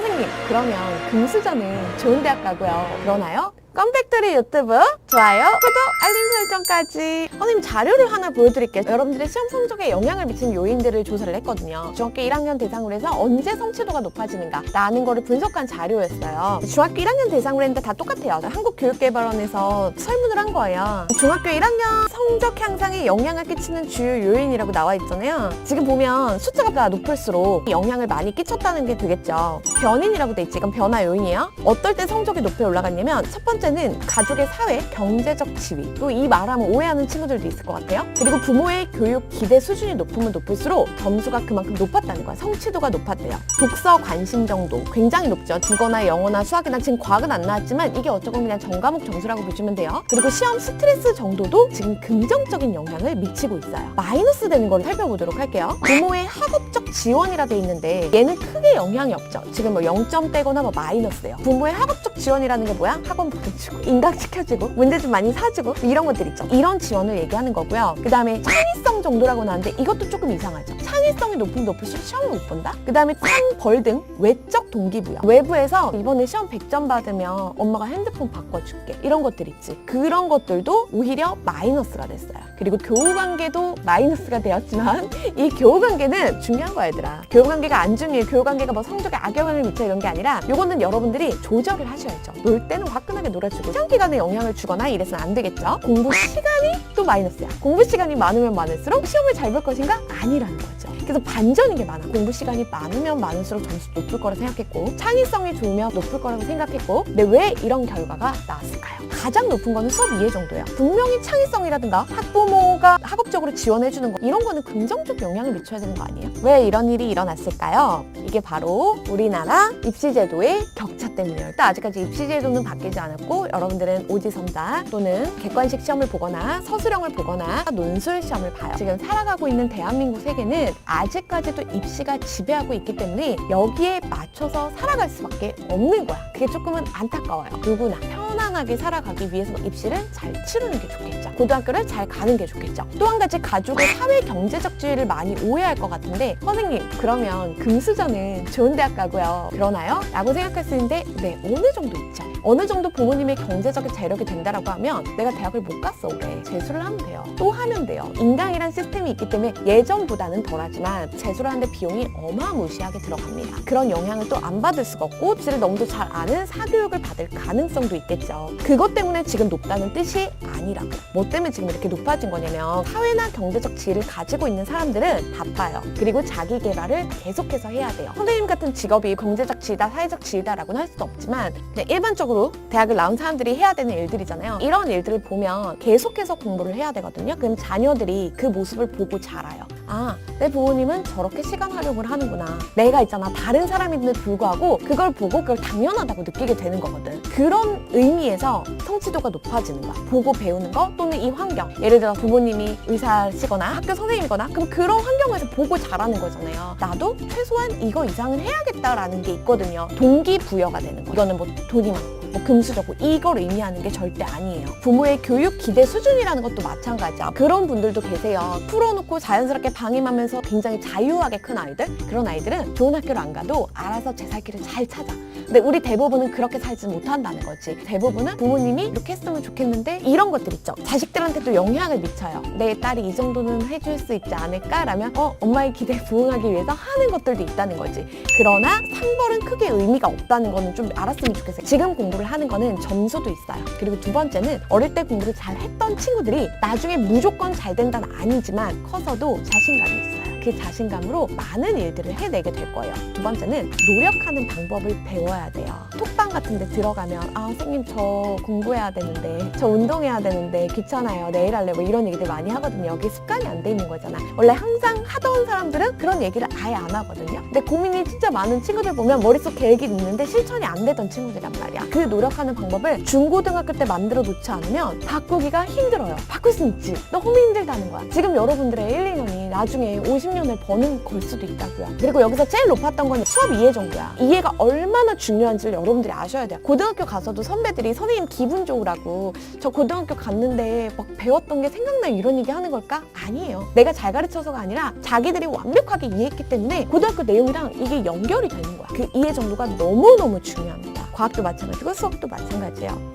선생님, 그러면 금수저는 좋은 대학 가고요. 그러나요? 컴팩토리 유튜브 좋아요, 구독, 알림 설정까지. 선생님 자료를 하나 보여드릴게요. 여러분들의 시험 성적에 영향을 미치는 요인들을 조사를 했거든요. 중학교 1학년 대상으로 해서 언제 성취도가 높아지는가 라는 거를 분석한 자료였어요. 중학교 1학년 대상으로 했는데 다 똑같아요. 한국교육개발원에서 설문을 한 거예요. 중학교 1학년 성적 향상에 영향을 끼치는 주요 요인이라고 나와 있잖아요. 지금 보면 숫자가 높을수록 영향을 많이 끼쳤다는 게 되겠죠. 변인이라고 돼 있지. 이건 변화 요인이에요. 어떨 때 성적이 높이 올라갔냐면 첫 번째는 가족의 사회, 경제적 지위. 또 이 말하면 오해하는 친구들도 있을 것 같아요. 그리고 부모의 교육 기대 수준이 높으면 높을수록 점수가 그만큼 높았다는 거야. 성취도가 높았대요. 독서 관심 정도 굉장히 높죠. 국어나 영어나 수학이나 지금 과학은 안 나왔지만 이게 어쩌고 그냥 전과목 점수라고 보시면 돼요. 그리고 시험 스트레스 정도도 지금 긍정적인 영향을 미치고 있어요. 마이너스 되는 걸 살펴보도록 할게요. 부모의 학업적 지원이라 돼 있는데 얘는 크게 영향이 없죠. 지금 뭐 0점대거나 뭐 마이너스예요. 부모의 학업적 지원이라는 게 뭐야? 학원 보내주고 인강시켜주고 문제 좀 많이 사주고 이런 것들 있죠. 이런 지원을 얘기하는 거고요. 그 다음에 창의성 정도라고 나왔는데 이것도 조금 이상하죠. 창의성이 높으면 높을수록 시험을 못 본다? 그 다음에 상, 벌 등 외적 동기부여. 외부에서 이번에 시험 100점 받으면 엄마가 핸드폰 바꿔줄게. 이런 것들 있지. 그런 것들도 오히려 마이너스가 됐어요. 그리고 교우관계도 마이너스가 되었지만 이 교우관계는 중요한 거야 얘들아. 교우관계가 안 중요해. 교우관계가 뭐 성적에 악영향을 미쳐 이런 게 아니라 요거는 여러분들이 조절을 하셔야죠. 놀 때는 화끈하게 놀아주고 시험 기간에 영향을 주거나 이래서는 안 되겠죠. 공부 시간이 또 마이너스야. 공부 시간이 많으면 많을수록 시험을 잘 볼 것인가? 아니라는 거죠. 그래서 반전인 게 많아. 공부 시간이 많으면 많을수록 점수 높을 거라 생각했고 창의성이 좋으면 높을 거라고 생각했고 근데 왜 이런 결과가 나왔을까요? 가장 높은 거는 수업 이해 정도예요. 분명히 창의성이라든가 학부모가 학업적으로 지원해주는 거 이런 거는 긍정적 영향을 미쳐야 되는 거 아니에요? 왜 이런 일이 일어났을까요? 이게 바로 우리나라 입시제도의 격차 때문이에요. 일단 아직까지 입시제도는 바뀌지 않았고 여러분들은 오지선다 또는 객관식 시험을 보거나 서술형을 보거나 논술 시험을 봐요. 지금 살아가고 있는 대한민국 세계는 아직까지도 입시가 지배하고 있기 때문에 여기에 맞춰서 살아갈 수밖에 없는 거야. 그게 조금은 안타까워요. 누구나 편안하게 살아가기 위해서 입시를 잘 치르는 게 좋겠죠. 고등학교를 잘 가는 게 좋겠죠. 또 한 가지 가족의 사회 경제적 지위를 많이 오해할 것 같은데 선생님 그러면 금수저는 좋은 대학 가고요. 그러나요? 라고 생각할 수 있는데 네 어느 정도 있죠. 어느 정도 부모님의 경제적인 재력이 된다라고 하면 내가 대학을 못 갔어 올해 재수를 하면 돼요. 또 하면 돼요. 인강이란 시스템이 있기 때문에 예전보다는 덜하지만 재수를 하는데 비용이 어마무시하게 들어갑니다. 그런 영향을 또 안 받을 수가 없고 지를 너무도 잘 아는 사교육을 받을 가능성도 있겠죠. 그것 때문에 지금 높다는 뜻이 아니라고. 뭐 때문에 지금 이렇게 높아진 거냐면 사회나 경제적 지위를 가지고 있는 사람들은 바빠요. 그리고 자기 개발을 계속해서 해야 돼요. 선생님 같은 직업이 경제적 지위다 사회적 지위다라고는 할 수도 없지만 그냥 일반적으로 대학을 나온 사람들이 해야 되는 일들이잖아요. 이런 일들을 보면 계속해서 공부를 해야 되거든요. 그럼 자녀들이 그 모습을 보고 자라요. 아, 내 부모님은 저렇게 시간 활용을 하는구나. 내가 있잖아. 다른 사람인데도 불구하고 그걸 보고 그걸 당연하다고 느끼게 되는 거거든. 그런 의미에서 성취도가 높아지는 거야. 보고 배우는 거 또는 이 환경. 예를 들어 부모님이 의사시거나 학교 선생님이거나 그럼 그런 환경에서 보고 자라는 거잖아요. 나도 최소한 이거 이상은 해야겠다라는 게 있거든요. 동기부여가 되는 거. 이거는 뭐 돈이 많고 뭐 금수저고 이걸 의미하는 게 절대 아니에요. 부모의 교육 기대 수준이라는 것도 마찬가지야. 그런 분들도 계세요. 풀어놓고 자연스럽게 방임하면서 굉장히 자유하게 큰 아이들 그런 아이들은 좋은 학교를 안 가도 알아서 제 살 길을 잘 찾아. 근데 우리 대부분은 그렇게 살지 못한다는 거지. 대부분은 부모님이 이렇게 했으면 좋겠는데 이런 것들 있죠. 자식들한테도 영향을 미쳐요. 내 딸이 이 정도는 해줄 수 있지 않을까라면 엄마의 기대에 부응하기 위해서 하는 것들도 있다는 거지. 그러나 상벌은 크게 의미가 없다는 거는 좀 알았으면 좋겠어요. 지금 공부를 하는 거는 점수도 있어요. 그리고 두 번째는 어릴 때 공부를 잘 했던 친구들이 나중에 무조건 잘 된다는 아니지만 커서도 자신감이 있어요. 그 자신감으로 많은 일들을 해내게 될 거예요. 두 번째는 노력하는 방법을 배워야 돼요. 톡방 같은 데 들어가면 아 선생님 저 공부해야 되는데 저 운동해야 되는데 귀찮아요 내일 할래 뭐 이런 얘기들 많이 하거든요. 여기 습관이 안 돼 있는 거잖아. 원래 항상 하던 사람들은 그런 얘기를 아예 안 하거든요. 근데 고민이 진짜 많은 친구들 보면 머릿속 계획이 있는데 실천이 안 되던 친구들이란 말이야. 그 노력하는 방법을 중고등학교 때 만들어 놓지 않으면 바꾸기가 힘들어요. 바꿀 순 있지. 너무 힘들다는 거야. 지금 여러분들의 1, 2년이 나중에 50 수십 년을 버는 걸 수도 있다고요. 그리고 여기서 제일 높았던 건 수업 이해 정도야. 이해가 얼마나 중요한지를 여러분들이 아셔야 돼요. 고등학교 가서도 선배들이 선생님 기분 좋으라고 저 고등학교 갔는데 막 배웠던 게 생각나요 이런 얘기 하는 걸까? 아니에요. 내가 잘 가르쳐서가 아니라 자기들이 완벽하게 이해했기 때문에 고등학교 내용이랑 이게 연결이 되는 거야. 그 이해 정도가 너무너무 중요합니다. 과학도 마찬가지고 수업도 마찬가지예요.